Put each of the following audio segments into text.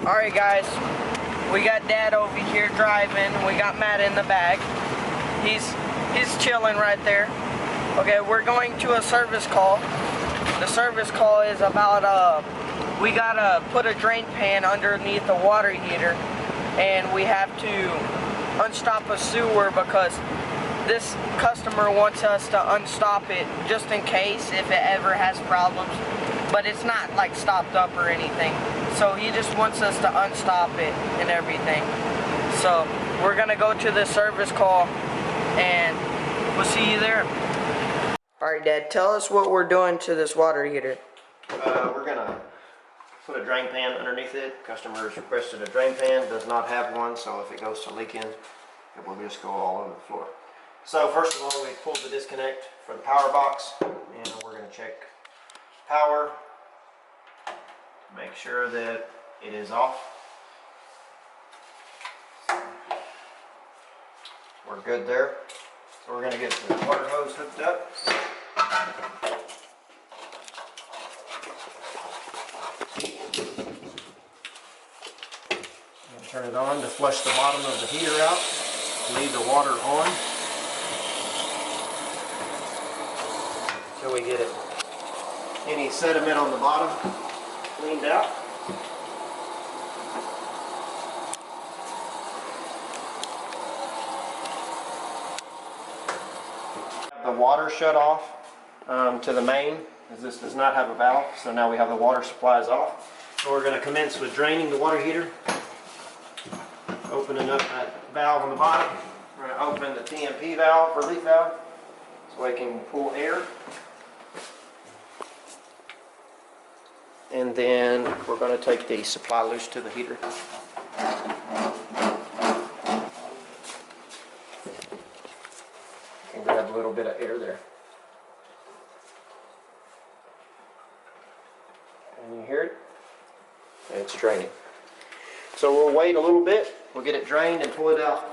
Alright guys, we got Dad over here driving. We got Matt in the back. He's chilling right there. Okay, we're going to a service call. The service call is about we gotta put a drain pan underneath the water heater, and we have to unstop a sewer because this customer wants us to unstop it just in case if it ever has problems. But it's not like stopped up or anything. So he just wants us to unstop it and everything. So we're gonna go to the service call and we'll see you there. Alright Dad, tell us what we're doing to this water heater. We're gonna put a drain pan underneath it. Customer's requested a drain pan, does not have one, so if it goes to leaking, it will just go all over the floor. So first of all, we pulled the disconnect for the power box, and we're gonna check power, make sure that it is off. We're good there. So we're gonna get the water hose hooked up. Turn it on to flush the bottom of the heater out. Leave the water on until we get it any sediment on the bottom cleaned out. The water shut off to the main, as this does not have a valve, so now we have the water supplies off. So we're going to commence with draining the water heater. Opening up that valve on the bottom. We're going to open the TMP valve, relief valve, so it can pull air. And then we're going to take the supply loose to the heater. And grab a little bit of air there. And you hear it? It's draining. So we'll wait a little bit. We'll get it drained and pull it out.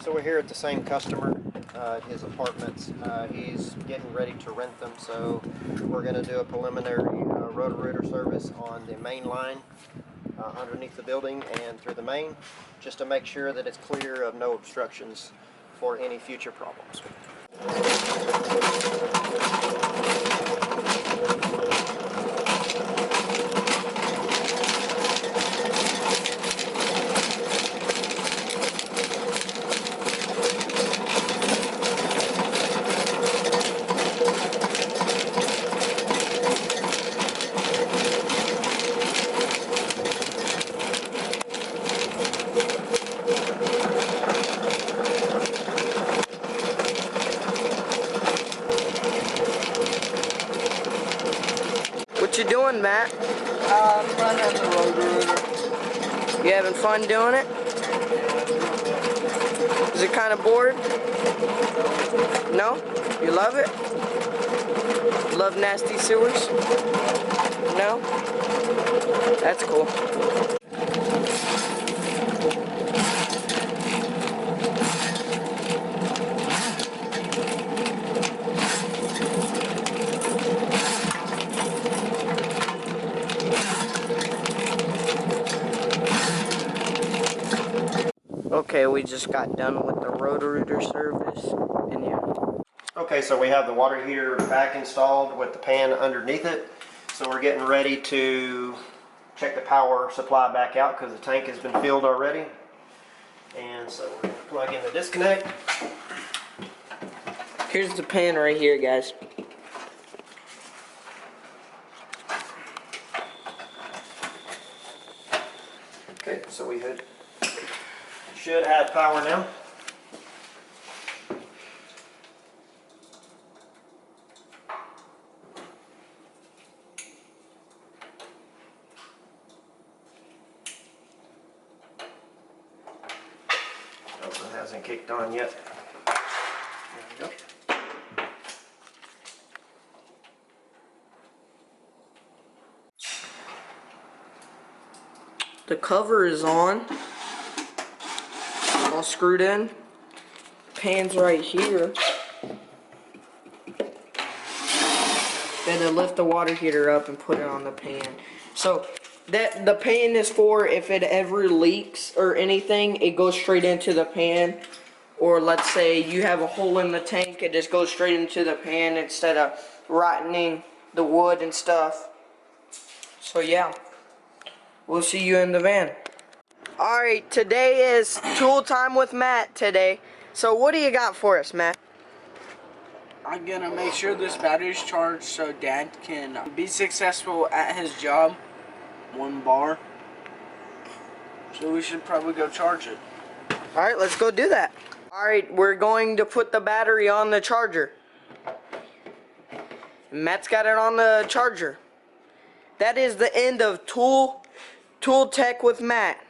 So we're here at the same customer at his apartments. He's getting ready to rent them, so we're going to do a preliminary Roto-Rooter service on the main line underneath the building and through the main, just to make sure that it's clear of no obstructions for any future problems. What you doing, Matt? Running the Roto-Rooter. You having fun doing it? Is it kind of bored? No? You love it? Love nasty sewers? No? That's cool. Okay, we just got done with the Roto-Rooter service, and yeah. Okay, so we have the water heater back installed with the pan underneath it. So we're getting ready to check the power supply back out because the tank has been filled already. And so we're going to plug in the disconnect. Here's the pan right here, guys. Okay, so we should have power now. Also hasn't kicked on yet. There we go. The cover is on. All screwed in. Pan's right here. Then to lift the water heater up and put it on the pan. So That the pan is for if it ever leaks or anything, it goes straight into the pan. Or let's say you have a hole in the tank, it just goes straight into the pan instead of rotting the wood and stuff. So yeah, we'll see you in the van. Alright, today is tool time with Matt today. So what do you got for us, Matt? I'm gonna make sure this battery's charged so Dad can be successful at his job. 1 bar. So we should probably go charge it. Alright, let's go do that. Alright, we're going to put the battery on the charger. Matt's got it on the charger. That is the end of Tool Tech with Matt.